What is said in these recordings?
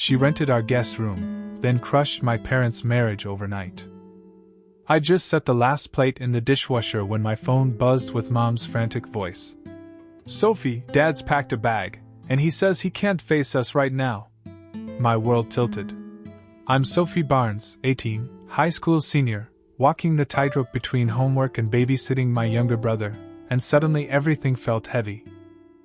She rented our guest room, then crushed my parents' marriage overnight. I just set the last plate in the dishwasher when my phone buzzed with Mom's frantic voice. "Sophie, Dad's packed a bag, and he says he can't face us right now." My world tilted. I'm Sophie Barnes, 18, high school senior, walking the tightrope between homework and babysitting my younger brother, and suddenly everything felt heavy.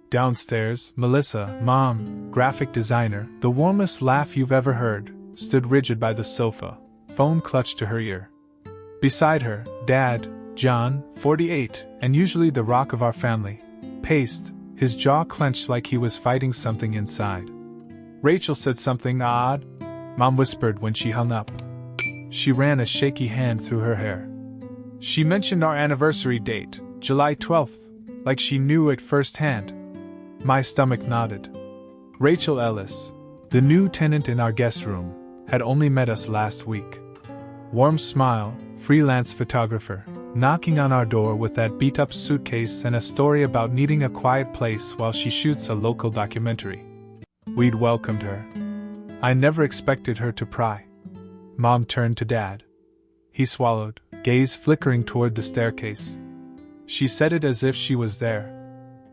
Downstairs, Melissa, Mom, graphic designer, the warmest laugh you've ever heard, stood rigid by the sofa, phone clutched to her ear. Beside her, Dad, John, 48, and usually the rock of our family, paced, his jaw clenched like he was fighting something inside. "Rachel said something odd," Mom whispered when she hung up. She ran a shaky hand through her hair. "She mentioned our anniversary date, July 12th, like she knew it firsthand." My stomach nodded. Rachel Ellis, the new tenant in our guest room, had only met us last week. Warm smile, freelance photographer, knocking on our door with that beat-up suitcase and a story about needing a quiet place while she shoots a local documentary. We'd welcomed her. I never expected her to pry. Mom turned to Dad. He swallowed, gaze flickering toward the staircase. "She said it as if she was there,"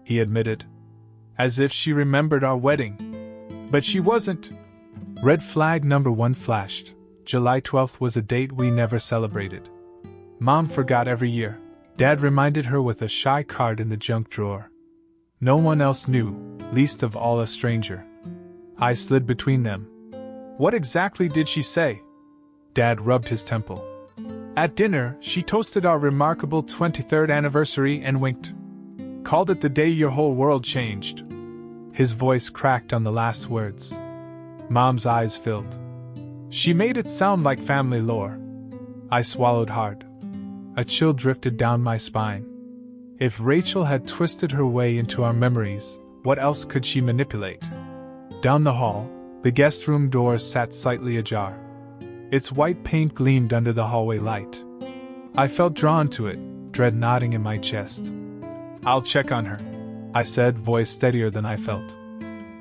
he admitted. "As if she remembered our wedding. But she wasn't." Red flag number 1 flashed. July 12th was a date we never celebrated. Mom forgot every year. Dad reminded her with a shy card in the junk drawer. No one else knew, least of all a stranger. I slid between them. "What exactly did she say?" Dad rubbed his temple. "At dinner, she toasted our remarkable 23rd anniversary and winked. Called it the day your whole world changed." His voice cracked on the last words. Mom's eyes filled. "She made it sound like family lore." I swallowed hard. A chill drifted down my spine. If Rachel had twisted her way into our memories, what else could she manipulate? Down the hall, the guest room door sat slightly ajar. Its white paint gleamed under the hallway light. I felt drawn to it, dread knotting in my chest. "I'll check on her," I said, voice steadier than I felt.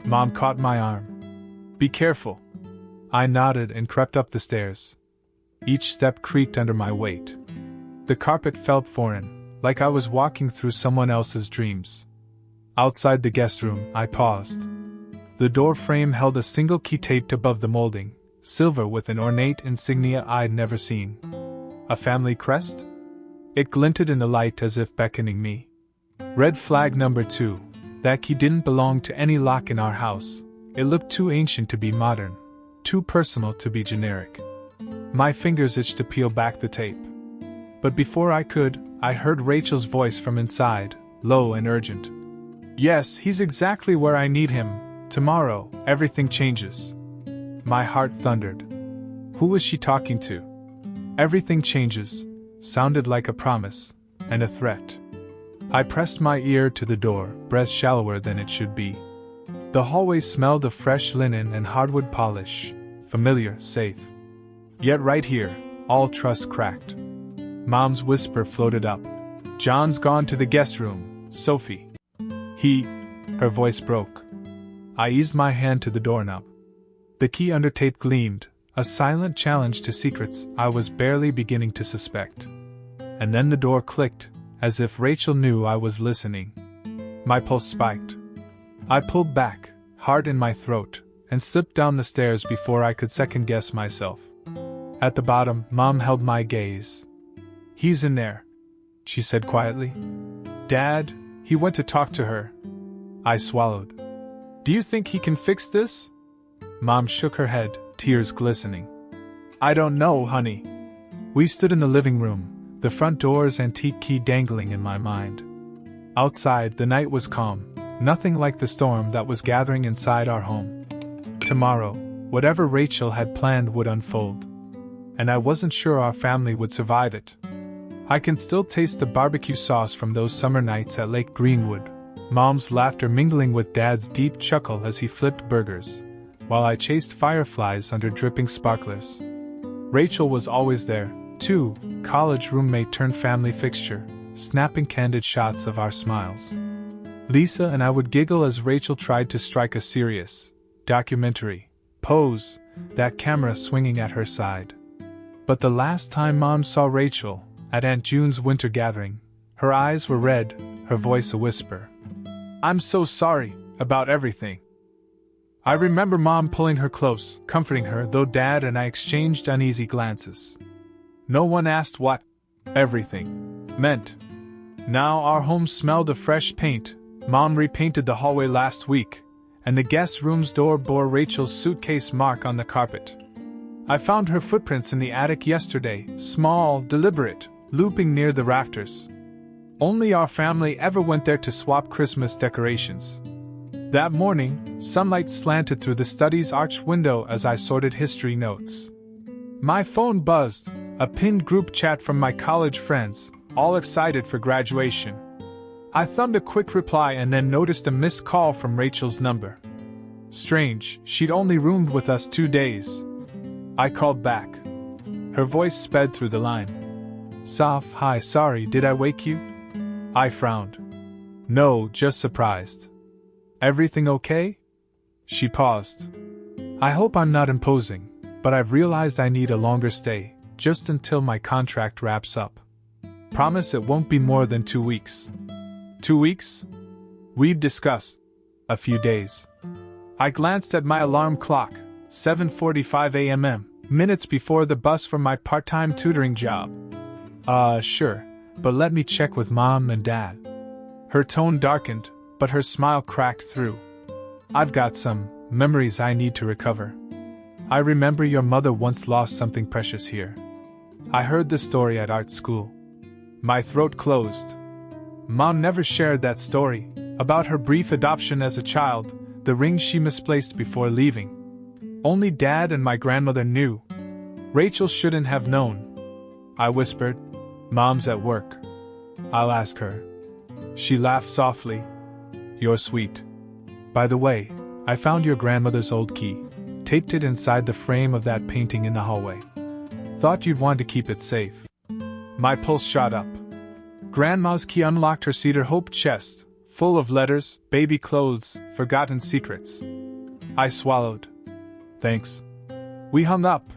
Mom caught my arm. "Be careful." I nodded and crept up the stairs. Each step creaked under my weight. The carpet felt foreign, like I was walking through someone else's dreams. Outside the guest room, I paused. The door frame held a single key taped above the molding, silver with an ornate insignia I'd never seen. A family crest? It glinted in the light as if beckoning me. Red flag number 2. That key didn't belong to any lock in our house. It looked too ancient to be modern, too personal to be generic. My fingers itched to peel back the tape. But before I could, I heard Rachel's voice from inside, low and urgent. "Yes, he's exactly where I need him. Tomorrow, everything changes." My heart thundered. Who was she talking to? "Everything changes" sounded like a promise, and a threat. I pressed my ear to the door, breath shallower than it should be. The hallway smelled of fresh linen and hardwood polish, familiar, safe. Yet right here, all trust cracked. Mom's whisper floated up. "John's gone to the guest room, Sophie." Her voice broke. I eased my hand to the doorknob. The key under tape gleamed, a silent challenge to secrets I was barely beginning to suspect. And then the door clicked, as if Rachel knew I was listening. My pulse spiked. I pulled back, heart in my throat, and slipped down the stairs before I could second-guess myself. At the bottom, Mom held my gaze. "He's in there," she said quietly. "Dad, he went to talk to her." I swallowed. "Do you think he can fix this?" Mom shook her head, tears glistening. "I don't know, honey." We stood in the living room, the front door's antique key dangling in my mind. Outside, the night was calm, nothing like the storm that was gathering inside our home. Tomorrow, whatever Rachel had planned would unfold. And I wasn't sure our family would survive it. I can still taste the barbecue sauce from those summer nights at Lake Greenwood, Mom's laughter mingling with Dad's deep chuckle as he flipped burgers, while I chased fireflies under dripping sparklers. Rachel was always there, too, college roommate turned family fixture, snapping candid shots of our smiles. Lisa and I would giggle as Rachel tried to strike a serious documentary pose, that camera swinging at her side. But the last time Mom saw Rachel, at Aunt June's winter gathering, her eyes were red, her voice a whisper. "I'm so sorry about everything." I remember Mom pulling her close, comforting her, though Dad and I exchanged uneasy glances. No one asked what everything meant. Now our home smelled of fresh paint. Mom repainted the hallway last week, and the guest room's door bore Rachel's suitcase mark on the carpet. I found her footprints in the attic yesterday, small, deliberate, looping near the rafters. Only our family ever went there to swap Christmas decorations. That morning, sunlight slanted through the study's arched window as I sorted history notes. My phone buzzed, a pinned group chat from my college friends, all excited for graduation. I thumbed a quick reply and then noticed a missed call from Rachel's number. Strange, she'd only roomed with us 2 days. I called back. Her voice sped through the line. "Soph, hi, sorry, did I wake you?" I frowned. "No, just surprised." "Everything okay?" She paused. "I hope I'm not imposing, but I've realized I need a longer stay, just until my contract wraps up. Promise it won't be more than 2 weeks. 2 weeks? We'd discussed. A few days. I glanced at my alarm clock, 7:45 a.m., minutes before the bus for my part-time tutoring job. Sure, but let me check with Mom and Dad." Her tone darkened, but her smile cracked through. "I've got some memories I need to recover. I remember your mother once lost something precious here. I heard the story at art school." My throat closed. Mom never shared that story, about her brief adoption as a child, the ring she misplaced before leaving. Only Dad and my grandmother knew. Rachel shouldn't have known. I whispered, "Mom's at work. I'll ask her." She laughed softly. "You're sweet. By the way, I found your grandmother's old key, taped it inside the frame of that painting in the hallway. Thought you'd want to keep it safe." My pulse shot up. Grandma's key unlocked her Cedar Hope chest, full of letters, baby clothes, forgotten secrets. I swallowed. "Thanks." We hung up.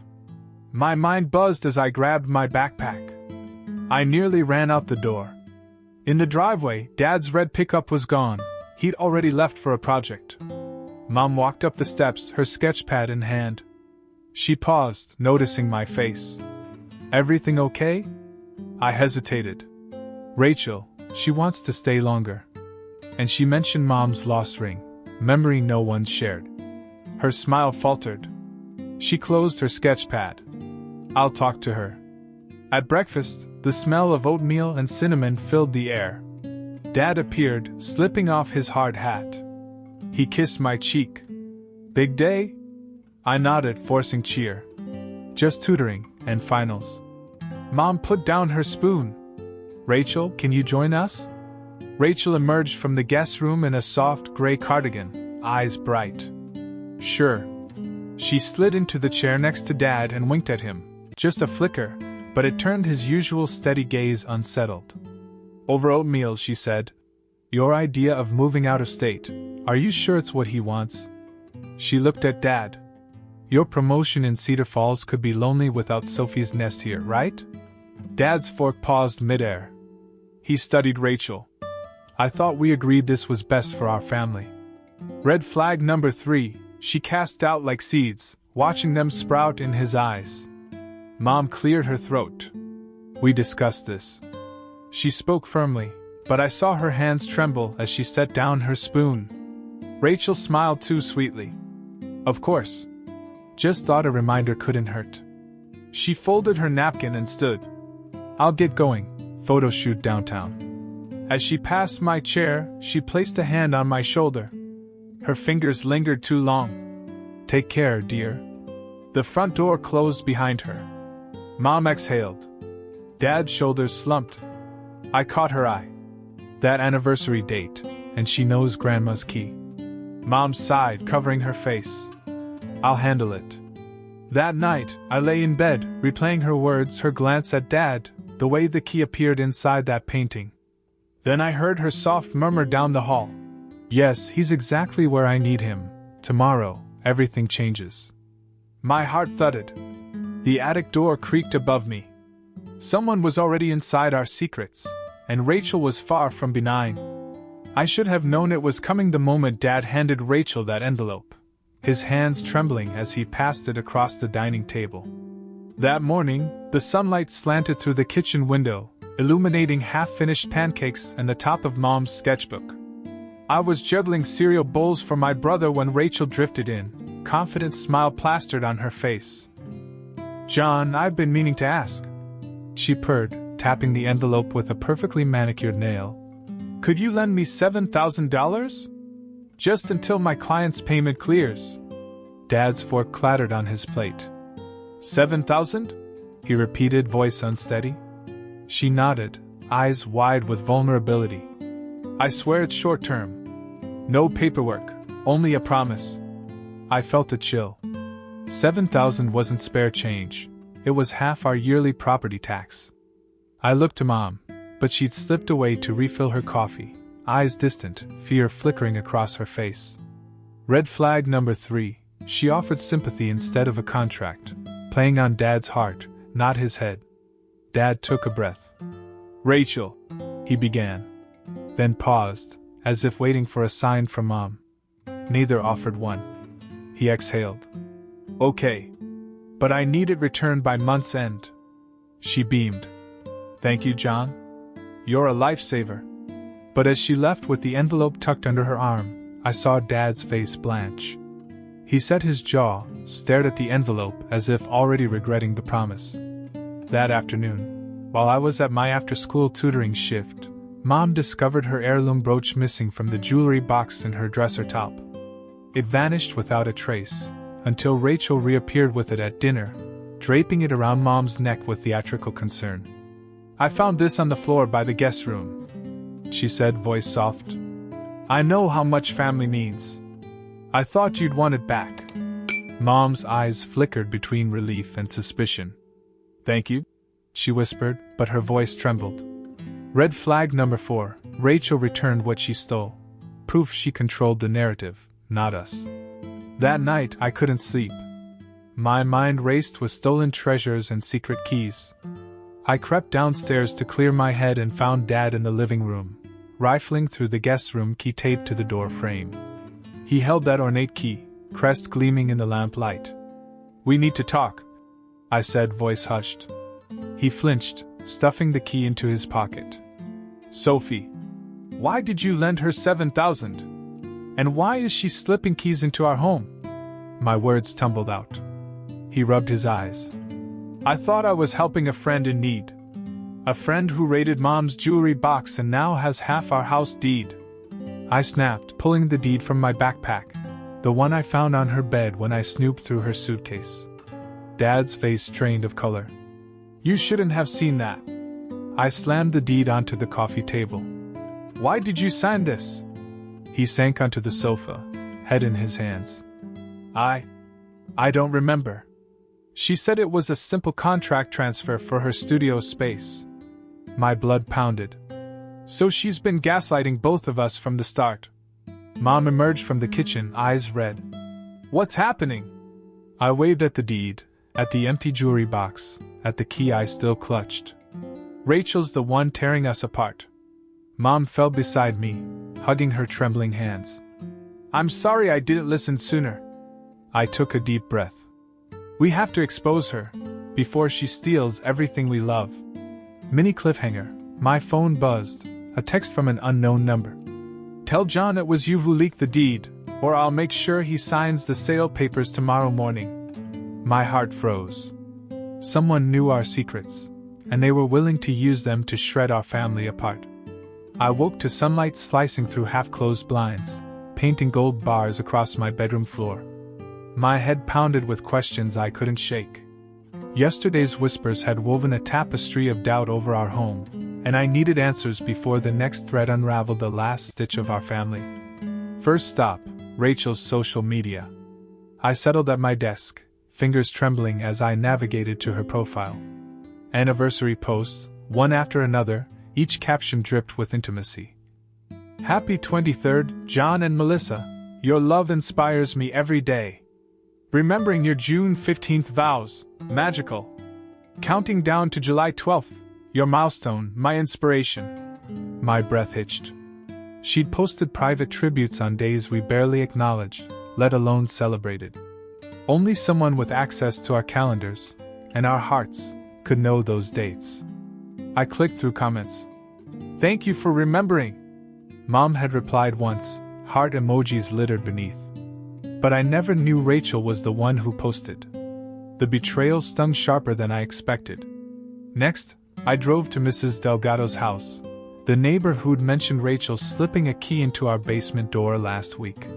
My mind buzzed as I grabbed my backpack. I nearly ran out the door. In the driveway, Dad's red pickup was gone. He'd already left for a project. Mom walked up the steps, her sketchpad in hand. She paused, noticing my face. "Everything okay?" I hesitated. "Rachel, she wants to stay longer. And she mentioned Mom's lost ring, memory no one shared." Her smile faltered. She closed her sketchpad. "I'll talk to her." At breakfast, the smell of oatmeal and cinnamon filled the air. Dad appeared, slipping off his hard hat. He kissed my cheek. "Big day?" I nodded, forcing cheer. "Just tutoring, and finals." Mom put down her spoon. "Rachel, can you join us?" Rachel emerged from the guest room in a soft gray cardigan, eyes bright. "Sure." She slid into the chair next to Dad and winked at him. Just a flicker, but it turned his usual steady gaze unsettled. "Over oatmeal," she said. "Your idea of moving out of state, are you sure it's what he wants?" She looked at Dad. "Your promotion in Cedar Falls could be lonely without Sophie's nest here, right?" Dad's fork paused midair. He studied Rachel. "I thought we agreed this was best for our family." Red flag number 3, she cast out like seeds, watching them sprout in his eyes. Mom cleared her throat. "We discussed this." She spoke firmly, but I saw her hands tremble as she set down her spoon. Rachel smiled too sweetly. "Of course. Just thought a reminder couldn't hurt." She folded her napkin and stood. "I'll get going, photo shoot downtown." As she passed my chair, she placed a hand on my shoulder. Her fingers lingered too long. "Take care, dear." The front door closed behind her. Mom exhaled. Dad's shoulders slumped. I caught her eye. That anniversary date, and she knows Grandma's key. Mom sighed, covering her face. "I'll handle it." That night, I lay in bed, replaying her words, her glance at Dad, the way the key appeared inside that painting. Then I heard her soft murmur down the hall. "Yes, he's exactly where I need him. Tomorrow, everything changes." My heart thudded. The attic door creaked above me. Someone was already inside our secrets, and Rachel was far from benign. I should have known it was coming the moment Dad handed Rachel that envelope, his hands trembling as he passed it across the dining table. That morning, the sunlight slanted through the kitchen window, illuminating half-finished pancakes and the top of Mom's sketchbook. I was juggling cereal bowls for my brother when Rachel drifted in, confident smile plastered on her face. "John, I've been meaning to ask," she purred, tapping the envelope with a perfectly manicured nail. "Could you lend me $7,000? Just until my client's payment clears." Dad's fork clattered on his plate. "7,000? He repeated, voice unsteady. She nodded, eyes wide with vulnerability. "I swear it's short term. No paperwork, only a promise." I felt a chill. 7,000 wasn't spare change. It was half our yearly property tax. I looked to Mom, but she'd slipped away to refill her coffee, eyes distant, fear flickering across her face. Red flag number 3, she offered sympathy instead of a contract, playing on Dad's heart, not his head. Dad took a breath. "Rachel," he began, then paused, as if waiting for a sign from Mom. Neither offered one. He exhaled. "Okay. But I need it returned by month's end." She beamed. "Thank you, John. You're a lifesaver." But as she left with the envelope tucked under her arm, I saw Dad's face blanch. He set his jaw, stared at the envelope as if already regretting the promise. That afternoon, while I was at my after-school tutoring shift, Mom discovered her heirloom brooch missing from the jewelry box in her dresser top. It vanished without a trace, until Rachel reappeared with it at dinner, draping it around Mom's neck with theatrical concern. "I found this on the floor by the guest room," she said, voice soft. "I know how much family means. I thought you'd want it back." Mom's eyes flickered between relief and suspicion. "Thank you," she whispered, but her voice trembled. Red flag number 4, Rachel returned what she stole. Proof she controlled the narrative, not us. That night I couldn't sleep. My mind raced with stolen treasures and secret keys. I crept downstairs to clear my head and found Dad in the living room, rifling through the guest room key taped to the door frame. He held that ornate key, crest gleaming in the lamplight. "We need to talk," I said, voice hushed. He flinched, stuffing the key into his pocket. "Sophie, why did you lend her 7,000? And why is she slipping keys into our home?" My words tumbled out. He rubbed his eyes. "I thought I was helping a friend in need. A friend who raided Mom's jewelry box and now has half our house deed." I snapped, pulling the deed from my backpack, the one I found on her bed when I snooped through her suitcase. Dad's face drained of color. "You shouldn't have seen that." I slammed the deed onto the coffee table. "Why did you sign this?" He sank onto the sofa, head in his hands. I don't remember. She said it was a simple contract transfer for her studio space." My blood pounded. "So she's been gaslighting both of us from the start." Mom emerged from the kitchen, eyes red. "What's happening?" I waved at the deed, at the empty jewelry box, at the key I still clutched. "Rachel's the one tearing us apart." Mom fell beside me, hugging her trembling hands. "I'm sorry I didn't listen sooner." I took a deep breath. "We have to expose her, before she steals everything we love." Mini cliffhanger. My phone buzzed, a text from an unknown number. "Tell John it was you who leaked the deed, or I'll make sure he signs the sale papers tomorrow morning." My heart froze. Someone knew our secrets, and they were willing to use them to shred our family apart. I woke to sunlight slicing through half-closed blinds, painting gold bars across my bedroom floor. My head pounded with questions I couldn't shake. Yesterday's whispers had woven a tapestry of doubt over our home, and I needed answers before the next thread unraveled the last stitch of our family. First stop, Rachel's social media. I settled at my desk, fingers trembling as I navigated to her profile. Anniversary posts, one after another, each caption dripped with intimacy. "Happy 23rd, John and Melissa. Your love inspires me every day." Remembering your June 15th vows, magical. Counting down to July 12th, your milestone, my inspiration. My breath hitched. She'd posted private tributes on days we barely acknowledged, let alone celebrated. Only someone with access to our calendars, and our hearts, could know those dates. I clicked through comments. Thank you for remembering. Mom had replied once, heart emojis littered beneath. But I never knew Rachel was the one who posted. The betrayal stung sharper than I expected. Next, I drove to Mrs. Delgado's house, the neighbor who'd mentioned Rachel slipping a key into our basement door last week.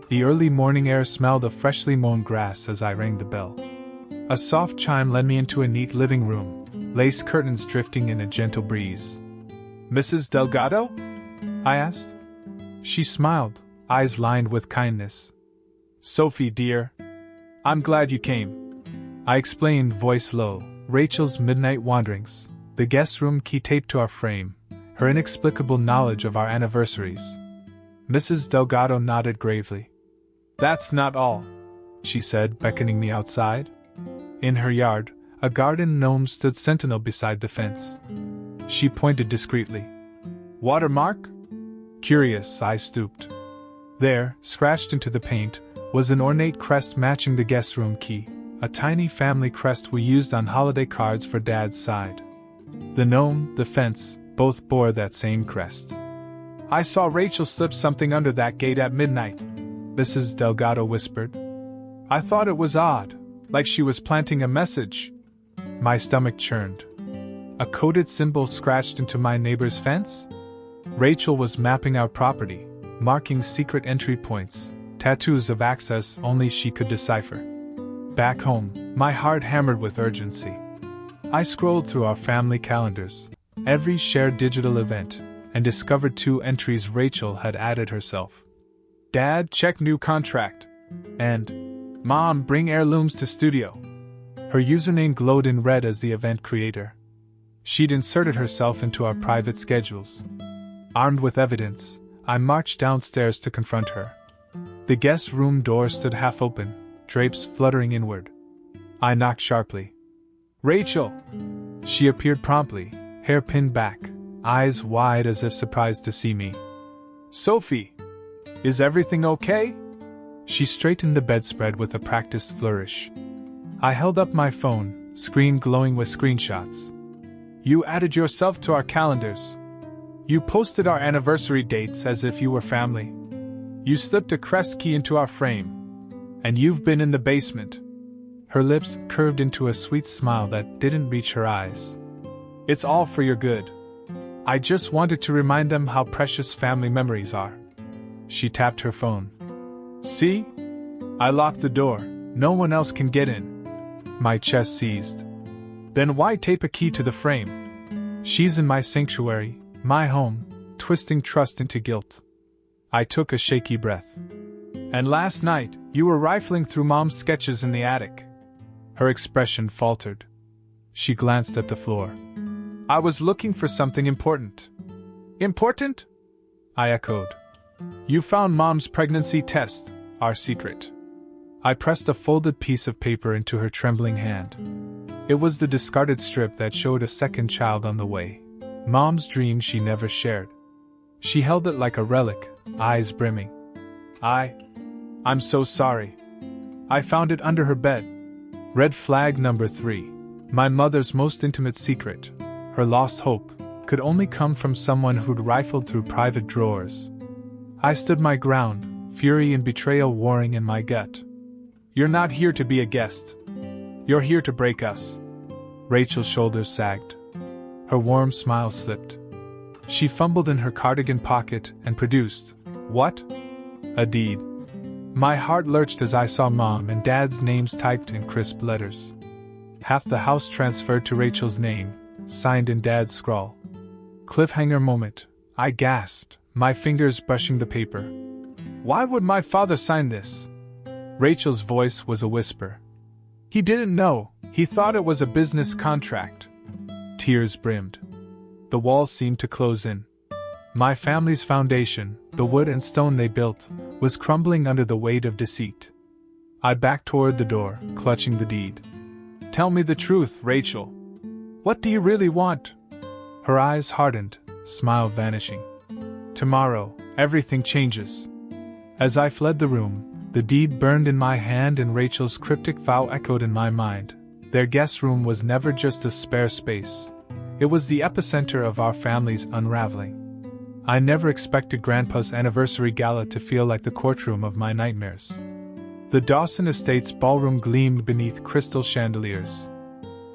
The early morning air smelled of freshly mown grass as I rang the bell. A soft chime led me into a neat living room, lace curtains drifting in a gentle breeze. Mrs. Delgado? I asked. She smiled, eyes lined with kindness. Sophie, dear. I'm glad you came. I explained, voice low, Rachel's midnight wanderings, the guest room key taped to our frame, her inexplicable knowledge of our anniversaries. Mrs. Delgado nodded gravely. That's not all, she said, beckoning me outside. In her yard, a garden gnome stood sentinel beside the fence. She pointed discreetly. Watermark? Curious, I stooped. There, scratched into the paint, was an ornate crest matching the guest room key, a tiny family crest we used on holiday cards for Dad's side. The gnome, the fence, both bore that same crest. I saw Rachel slip something under that gate at midnight, Mrs. Delgado whispered. I thought it was odd, like she was planting a message. My stomach churned. A coded symbol scratched into my neighbor's fence? Rachel was mapping our property, marking secret entry points, tattoos of access only she could decipher. Back home, my heart hammered with urgency. I scrolled through our family calendars, every shared digital event, and discovered 2 entries Rachel had added herself. Dad, check new contract. And, Mom, bring heirlooms to studio. Her username glowed in red as the event creator. She'd inserted herself into our private schedules. Armed with evidence, I marched downstairs to confront her. The guest room door stood half open, drapes fluttering inward. I knocked sharply. Rachel! She appeared promptly, hair pinned back, eyes wide as if surprised to see me. Sophie! Is everything okay? She straightened the bedspread with a practiced flourish. I held up my phone, screen glowing with screenshots. You added yourself to our calendars. You posted our anniversary dates as if you were family. You slipped a crest key into our frame. And you've been in the basement. Her lips curved into a sweet smile that didn't reach her eyes. It's all for your good. I just wanted to remind them how precious family memories are. She tapped her phone. See? I locked the door. No one else can get in. My chest seized. Then why tape a key to the frame? She's in my sanctuary, my home, twisting trust into guilt. I took a shaky breath. And last night, you were rifling through Mom's sketches in the attic. Her expression faltered. She glanced at the floor. I was looking for something important. Important? I echoed. You found Mom's pregnancy test, our secret. I pressed a folded piece of paper into her trembling hand. It was the discarded strip that showed a second child on the way. Mom's dream she never shared. She held it like a relic, eyes brimming. I'm so sorry. I found it under her bed. Red flag number 3. My mother's most intimate secret, her lost hope, could only come from someone who'd rifled through private drawers. I stood my ground, fury and betrayal warring in my gut. You're not here to be a guest. You're here to break us. Rachel's shoulders sagged. Her warm smile slipped. She fumbled in her cardigan pocket and produced, what? A deed. My heart lurched as I saw Mom and Dad's names typed in crisp letters. Half the house transferred to Rachel's name, signed in Dad's scrawl. Cliffhanger moment, I gasped, my fingers brushing the paper. Why would my father sign this? Rachel's voice was a whisper. He didn't know, he thought it was a business contract. Tears brimmed. The walls seemed to close in. My family's foundation, the wood and stone they built, was crumbling under the weight of deceit. I backed toward the door, clutching the deed. Tell me the truth, Rachel. What do you really want? Her eyes hardened, smile vanishing. Tomorrow, everything changes. As I fled the room, the deed burned in my hand and Rachel's cryptic vow echoed in my mind. Their guest room was never just a spare space. It was the epicenter of our family's unraveling. I never expected Grandpa's anniversary gala to feel like the courtroom of my nightmares. The Dawson Estates ballroom gleamed beneath crystal chandeliers.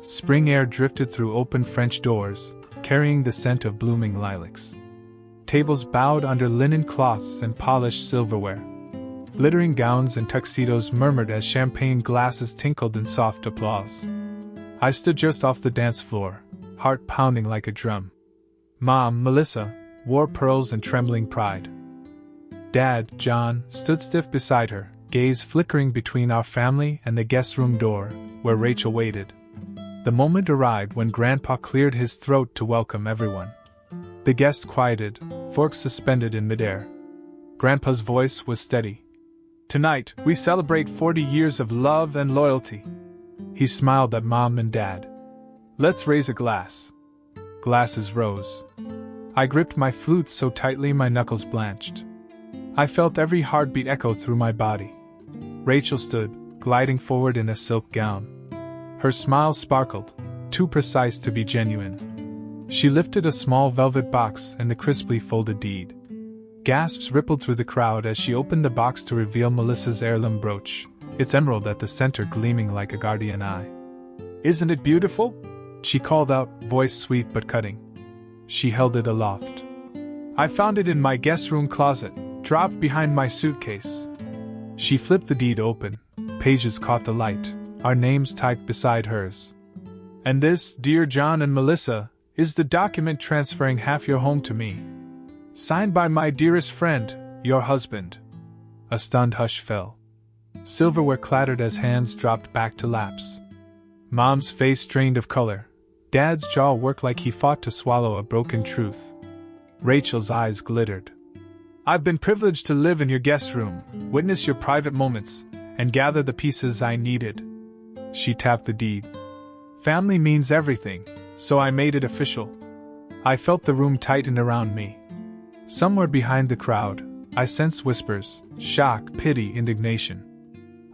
Spring air drifted through open French doors, carrying the scent of blooming lilacs. Tables bowed under linen cloths and polished silverware. Glittering gowns and tuxedos murmured as champagne glasses tinkled in soft applause. I stood just off the dance floor, heart pounding like a drum. Mom, Melissa, wore pearls and trembling pride. Dad, John, stood stiff beside her, gaze flickering between our family and the guest room door, where Rachel waited. The moment arrived when Grandpa cleared his throat to welcome everyone. The guests quieted, forks suspended in midair. Grandpa's voice was steady. Tonight, we celebrate 40 years of love and loyalty. He smiled at Mom and Dad. Let's raise a glass. Glasses rose. I gripped my flute so tightly my knuckles blanched. I felt every heartbeat echo through my body. Rachel stood, gliding forward in a silk gown. Her smile sparkled, too precise to be genuine. She lifted a small velvet box and the crisply folded deed. Gasps rippled through the crowd as she opened the box to reveal Melissa's heirloom brooch, its emerald at the center gleaming like a guardian eye. Isn't it beautiful? She called out, voice sweet but cutting. She held it aloft. I found it in my guest room closet, dropped behind my suitcase. She flipped the deed open. Pages caught the light, our names typed beside hers. And this, dear John and Melissa, is the document transferring half your home to me. Signed by my dearest friend, your husband. A stunned hush fell. Silverware clattered as hands dropped back to laps. Mom's face drained of color. Dad's jaw worked like he fought to swallow a broken truth. Rachel's eyes glittered. I've been privileged to live in your guest room, witness your private moments, and gather the pieces I needed. She tapped the deed. Family means everything, so I made it official. I felt the room tighten around me. Somewhere behind the crowd, I sensed whispers, shock, pity, indignation.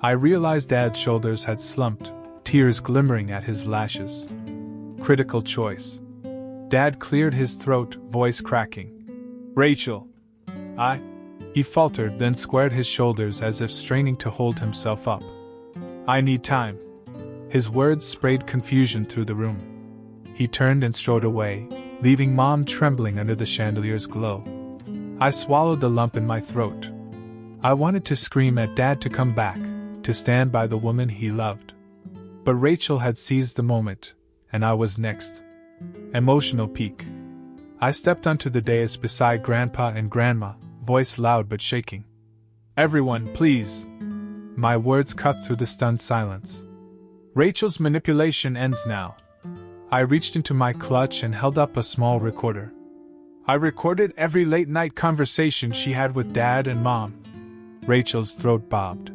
I realized Dad's shoulders had slumped, tears glimmering at his lashes. Critical choice. Dad cleared his throat, voice cracking. Rachel. He faltered, then squared his shoulders as if straining to hold himself up. I need time. His words sprayed confusion through the room. He turned and strode away, leaving Mom trembling under the chandelier's glow. I swallowed the lump in my throat. I wanted to scream at Dad to come back, to stand by the woman he loved. But Rachel had seized the moment, and I was next. Emotional peak. I stepped onto the dais beside Grandpa and Grandma, voice loud but shaking. Everyone, please. My words cut through the stunned silence. Rachel's manipulation ends now. I reached into my clutch and held up a small recorder. I recorded every late-night conversation she had with Dad and Mom. Rachel's throat bobbed.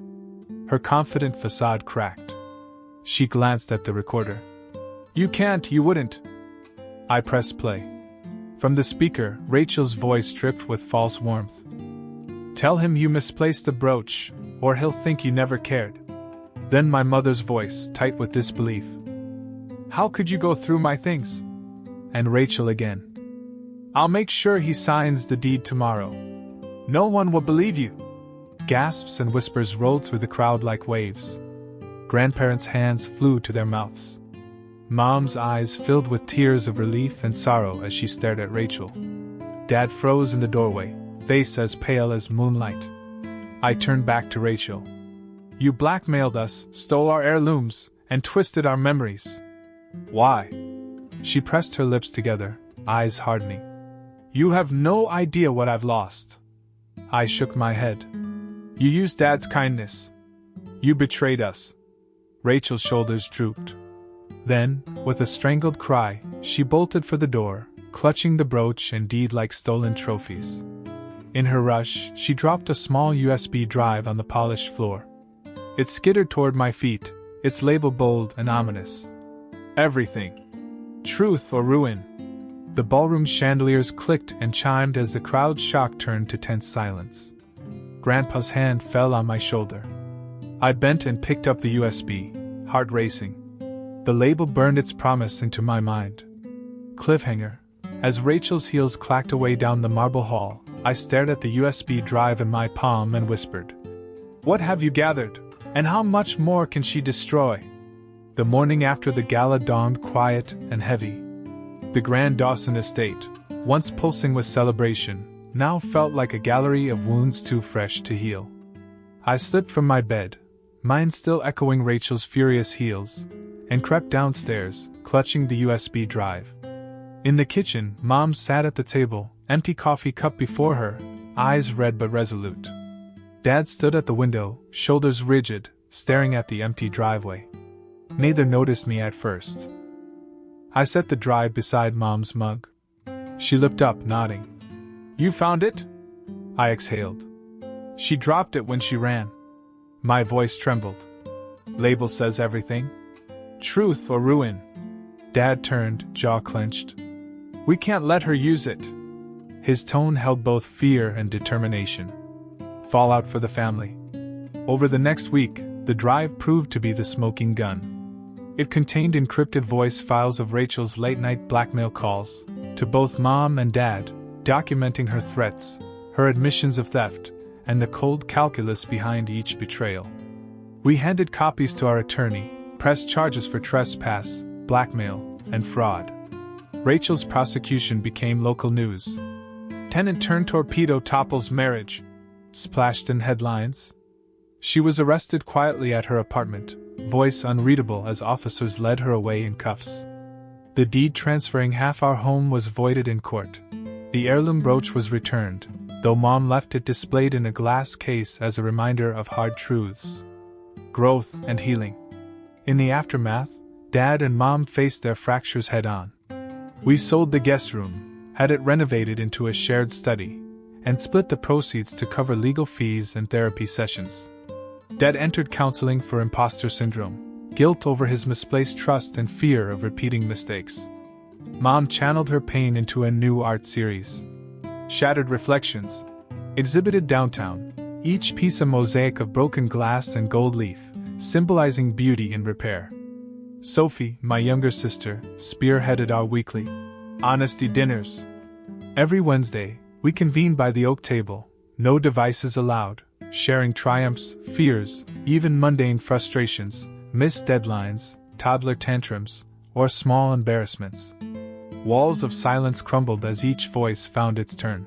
Her confident facade cracked. She glanced at the recorder. You can't, you wouldn't. I pressed play. From the speaker, Rachel's voice dripped with false warmth. Tell him you misplaced the brooch, or he'll think you never cared. Then my mother's voice, tight with disbelief. How could you go through my things? And Rachel again. I'll make sure he signs the deed tomorrow. No one will believe you. Gasps and whispers rolled through the crowd like waves. Grandparents' hands flew to their mouths. Mom's eyes filled with tears of relief and sorrow as she stared at Rachel. Dad froze in the doorway, face as pale as moonlight. I turned back to Rachel. You blackmailed us, stole our heirlooms, and twisted our memories. Why? She pressed her lips together, eyes hardening. You have no idea what I've lost. I shook my head. You used Dad's kindness. You betrayed us. Rachel's shoulders drooped. Then, with a strangled cry, she bolted for the door, clutching the brooch and deed like stolen trophies. In her rush, she dropped a small USB drive on the polished floor. It skittered toward my feet, its label bold and ominous. Everything. Truth or ruin. The ballroom chandeliers clicked and chimed as the crowd's shock turned to tense silence. Grandpa's hand fell on my shoulder. I bent and picked up the USB, heart racing. The label burned its promise into my mind. Cliffhanger. As Rachel's heels clacked away down the marble hall, I stared at the USB drive in my palm and whispered, "What have you gathered? And how much more can she destroy?" The morning after the gala dawned quiet and heavy. The Grand Dawson estate, once pulsing with celebration, now felt like a gallery of wounds too fresh to heal. I slipped from my bed, mine still echoing Rachel's furious heels, and crept downstairs, clutching the USB drive. In the kitchen, Mom sat at the table, empty coffee cup before her, eyes red but resolute. Dad stood at the window, shoulders rigid, staring at the empty driveway. Neither noticed me at first. I set the drive beside Mom's mug. She looked up, nodding. "You found it?" I exhaled. She dropped it when she ran. My voice trembled. "Label says everything? Truth or ruin?" Dad turned, jaw clenched. "We can't let her use it." His tone held both fear and determination. Fallout for the family. Over the next week, the drive proved to be the smoking gun. It contained encrypted voice files of Rachel's late-night blackmail calls, to both Mom and Dad, documenting her threats, her admissions of theft, and the cold calculus behind each betrayal. We handed copies to our attorney, pressed charges for trespass, blackmail, and fraud. Rachel's prosecution became local news. "Tenant turned torpedo topples marriage," splashed in headlines. She was arrested quietly at her apartment, voice unreadable as officers led her away in cuffs. The deed transferring half our home was voided in court. The heirloom brooch was returned, though Mom left it displayed in a glass case as a reminder of hard truths. Growth and healing. In the aftermath, Dad and Mom faced their fractures head-on. We sold the guest room, had it renovated into a shared study, and split the proceeds to cover legal fees and therapy sessions. Dad entered counseling for imposter syndrome, guilt over his misplaced trust and fear of repeating mistakes. Mom channeled her pain into a new art series. Shattered Reflections. Exhibited downtown, each piece a mosaic of broken glass and gold leaf, symbolizing beauty in repair. Sophie, my younger sister, spearheaded our weekly honesty dinners. Every Wednesday, we convened by the oak table, no devices allowed, sharing triumphs, fears, even mundane frustrations, missed deadlines, toddler tantrums, or small embarrassments. Walls of silence crumbled as each voice found its turn.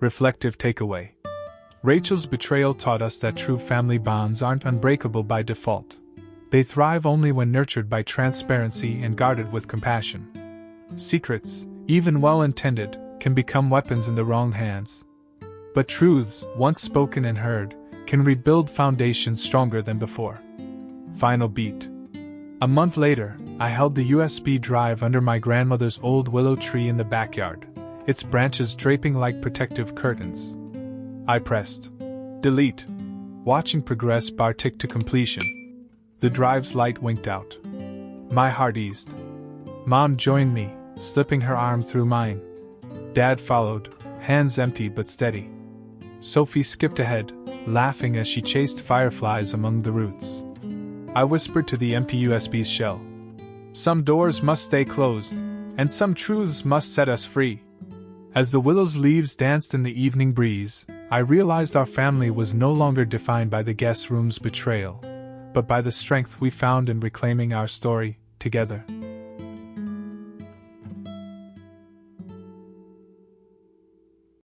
Reflective takeaway. Rachel's betrayal taught us that true family bonds aren't unbreakable by default. They thrive only when nurtured by transparency and guarded with compassion. Secrets, even well-intended, can become weapons in the wrong hands. But truths, once spoken and heard, can rebuild foundations stronger than before. Final beat. A month later, I held the USB drive under my grandmother's old willow tree in the backyard, its branches draping like protective curtains. I pressed delete, watching progress bar tick to completion. The drive's light winked out. My heart eased. Mom joined me, slipping her arm through mine. Dad followed, hands empty but steady. Sophie skipped ahead, laughing as she chased fireflies among the roots. I whispered to the empty USB's shell. Some doors must stay closed, and some truths must set us free. As the willow's leaves danced in the evening breeze, I realized our family was no longer defined by the guest room's betrayal, but by the strength we found in reclaiming our story, together.